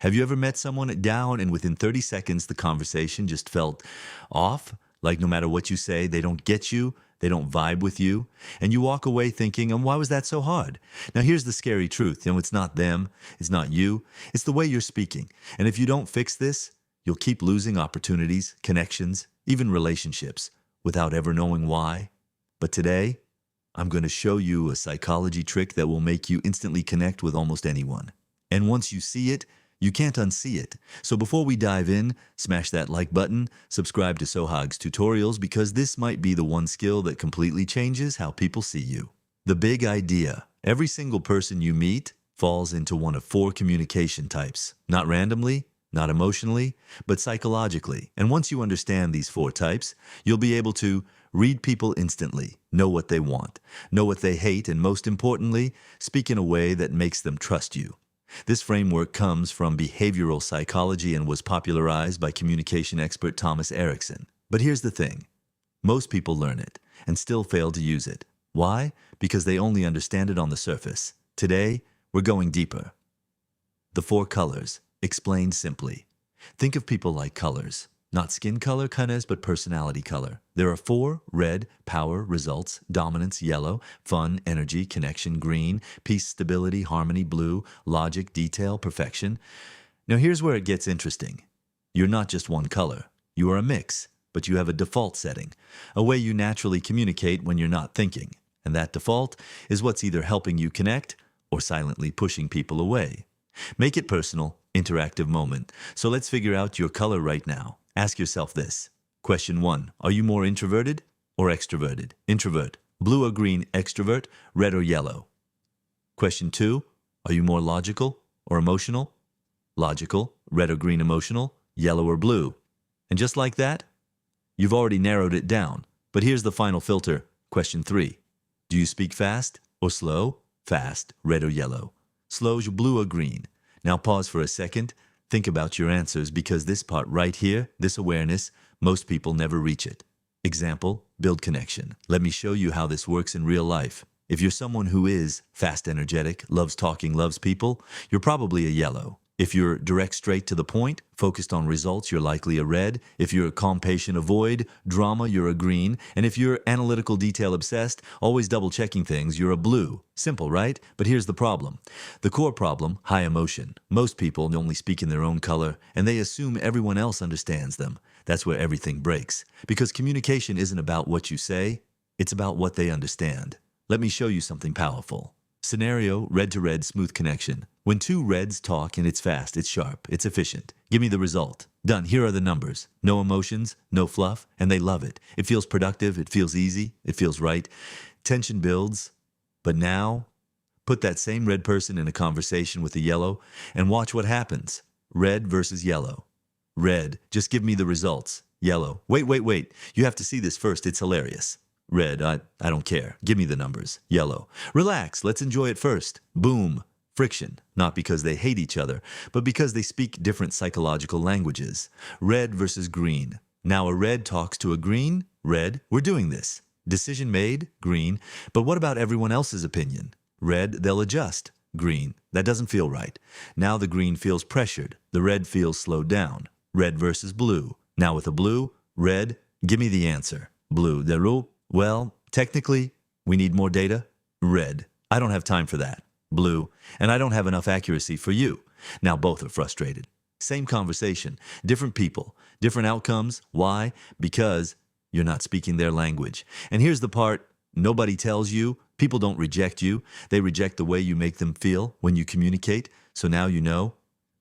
Have you ever met someone down and within 30 seconds the conversation just felt off? Like no matter what you say, they don't get you, they don't vibe with you, and you walk away thinking, why was that so hard? Now here's the scary truth. It's not them, it's not you, it's the way you're speaking. And if you don't fix this, you'll keep losing opportunities, connections, even relationships without ever knowing why. But today, I'm going to show you a psychology trick that will make you instantly connect with almost anyone. And once you see it, you can't unsee it. So before we dive in, smash that like button, subscribe to SOHAG'S tutorials because this might be the one skill that completely changes how people see you. The big idea: every single person you meet falls into one of four communication types. Not randomly, not emotionally, but psychologically. And once you understand these four types, you'll be able to read people instantly, know what they want, know what they hate, and most importantly, speak in a way that makes them trust you. This framework comes from behavioral psychology and was popularized by communication expert Thomas Erickson. But here's the thing: most people learn it and still fail to use it. Why? Because they only understand it on the surface. Today, we're going deeper. The four colors, explained simply. Think of people like colors. Not skin color, colors, but personality color. There are four: red, power, results; dominance, yellow; fun, energy, connection, green; peace, stability, harmony, blue; logic, detail, perfection. Now here's where it gets interesting. You're not just one color. You are a mix, but you have a default setting, a way you naturally communicate when you're not thinking. And that default is what's either helping you connect or silently pushing people away. Make it personal, interactive moment. So let's figure out your color right now. Ask yourself this. Question 1. Are you more introverted or extroverted? Introvert. Blue or green, extrovert, red or yellow. Question 2. Are you more logical or emotional? Logical, red or green, emotional, yellow or blue. And just like that, you've already narrowed it down. But here's the final filter. Question 3. Do you speak fast or slow? Fast, red or yellow. Slow, blue or green. Now pause for a second. Think about your answers, because this part right here, this awareness, most people never reach it. Example: build connection. Let me show you how this works in real life. If you're someone who is fast, energetic, loves talking, loves people, you're probably a yellow. If you're direct, straight to the point, focused on results, you're likely a red. If you're calm, patient, avoid drama, you're a green. And if you're analytical, detail obsessed, always double checking things, you're a blue. Simple, right? But here's the problem. The core problem: high emotion. Most people only speak in their own color, and they assume everyone else understands them. That's where everything breaks. Because communication isn't about what you say, it's about what they understand. Let me show you something powerful. Scenario: red to red, smooth connection. When two reds talk and it's fast, it's sharp, it's efficient. Give me the result. Done. Here are the numbers. No emotions, no fluff, and they love it. It feels productive, it feels easy, it feels right. Tension builds. But now, put that same red person in a conversation with a yellow and watch what happens. Red versus yellow. Red: just give me the results. Yellow: wait. You have to see this first, it's hilarious. Red: I don't care. Give me the numbers. Yellow: relax, let's enjoy it first. Boom. Friction. Not because they hate each other, but because they speak different psychological languages. Red versus green. Now a red talks to a green. Red: we're doing this. Decision made. Green: but what about everyone else's opinion? Red: they'll adjust. Green: that doesn't feel right. Now the green feels pressured. The red feels slowed down. Red versus blue. Now with a blue. Red: give me the answer. Blue: the rule? Well, technically, we need more data. Red: I don't have time for that. Blue: and I don't have enough accuracy for you. Now both are frustrated. Same conversation, different people, different outcomes. Why? Because you're not speaking their language. And here's the part nobody tells you. People don't reject you. They reject the way you make them feel when you communicate. So now you know.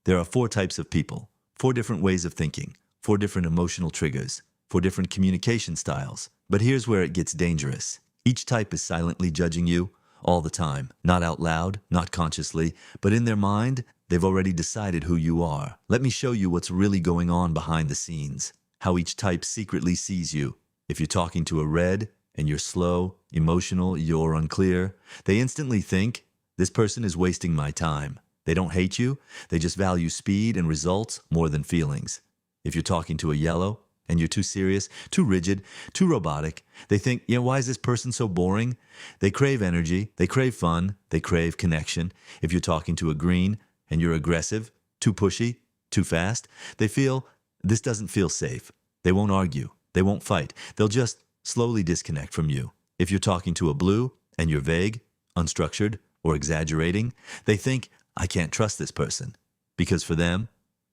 There are four types of people, four different ways of thinking, four different emotional triggers, four different communication styles. But here's where it gets dangerous. Each type is silently judging you all the time. Not out loud, not consciously, but in their mind, they've already decided who you are. Let me show you what's really going on behind the scenes. How each type secretly sees you. If you're talking to a red and you're slow, emotional, you're unclear, they instantly think, this person is wasting my time. They don't hate you, they just value speed and results more than feelings. If you're talking to a yellow and you're too serious, too rigid, too robotic, they think, why is this person so boring? They crave energy, they crave fun, they crave connection. If you're talking to a green and you're aggressive, too pushy, too fast. They feel this doesn't feel safe. They won't argue. They won't fight. They'll just slowly disconnect from you. If you're talking to a blue and you're vague, unstructured, or exaggerating, they think, I can't trust this person. Because for them,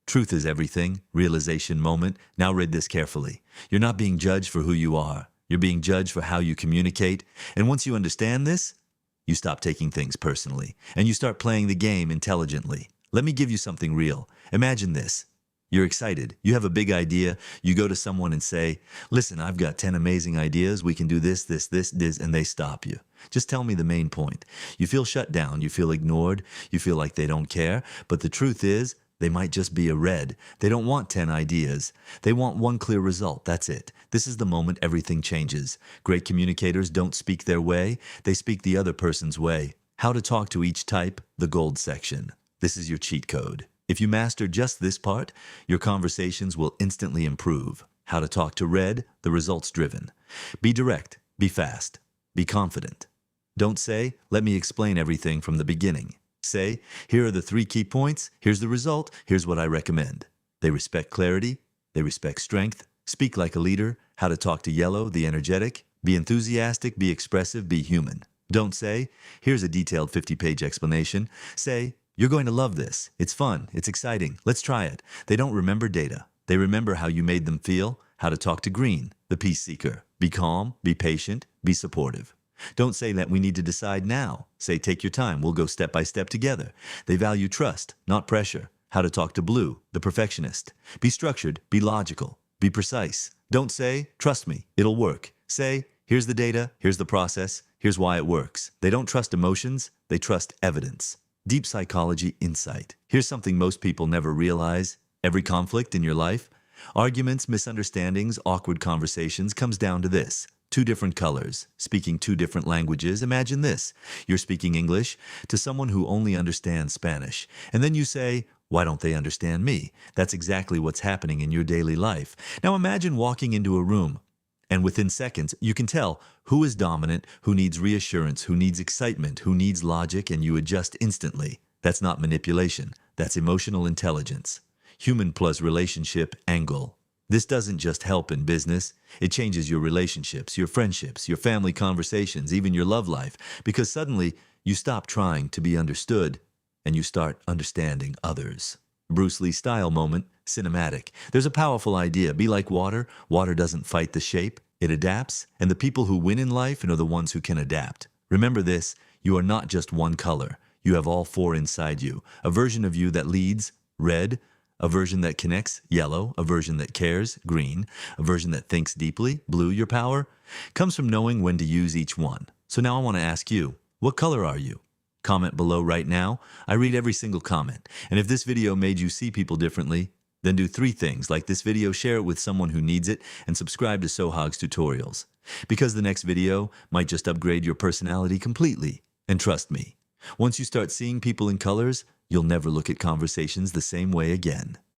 truth is everything, realization moment. Now read this carefully. You're not being judged for who you are. You're being judged for how you communicate. And once you understand this, you stop taking things personally, and you start playing the game intelligently. Let me give you something real. Imagine this. You're excited. You have a big idea. You go to someone and say, listen, I've got 10 amazing ideas. We can do this, and they stop you. Just tell me the main point. You feel shut down. You feel ignored. You feel like they don't care. But the truth is, they might just be a red. They don't want 10 ideas. They want one clear result. That's it. This is the moment everything changes. Great communicators don't speak their way. They speak the other person's way. How to talk to each type, the gold section. This is your cheat code. If you master just this part, your conversations will instantly improve. How to talk to red, the results driven. Be direct, be fast, be confident. Don't say, let me explain everything from the beginning. Say, here are the 3 key points, here's the result, here's what I recommend. They respect clarity, they respect strength. Speak like a leader. How to talk to yellow, the energetic. Be enthusiastic, be expressive, be human. Don't say, here's a detailed 50-page explanation. Say, you're going to love this. It's fun. It's exciting. Let's try it. They don't remember data. They remember how you made them feel. How to talk to green, the peace seeker. Be calm, be patient, be supportive. Don't say that we need to decide now. Say, take your time. We'll go step by step together. They value trust, not pressure. How to talk to blue, the perfectionist. Be structured, be logical, be precise. Don't say, trust me, it'll work. Say, here's the data, here's the process, here's why it works. They don't trust emotions, they trust evidence. Deep psychology insight. Here's something most people never realize. Every conflict in your life, arguments, misunderstandings, awkward conversations comes down to this. 2 different colors, speaking 2 different languages. Imagine this. You're speaking English to someone who only understands Spanish. And then you say, why don't they understand me? That's exactly what's happening in your daily life. Now imagine walking into a room, and within seconds, you can tell who is dominant, who needs reassurance, who needs excitement, who needs logic, and you adjust instantly. That's not manipulation. That's emotional intelligence. Human plus relationship angle. This doesn't just help in business. It changes your relationships, your friendships, your family conversations, even your love life, because suddenly you stop trying to be understood and you start understanding others. Bruce Lee style moment, cinematic. There's a powerful idea. Be like water. Water doesn't fight the shape. It adapts. And the people who win in life are the ones who can adapt. Remember this, you are not just one color. You have all 4 inside you. A version of you that leads, red. A version that connects, yellow. A version that cares, green. A version that thinks deeply, blue. Your power comes from knowing when to use each one. So now I want to ask you, what color are you? Comment below right now. I read every single comment. And if this video made you see people differently, then do 3 things. Like this video, share it with someone who needs it, and subscribe to SOHAG'S tutorials. Because the next video might just upgrade your personality completely. And trust me, once you start seeing people in colors, you'll never look at conversations the same way again.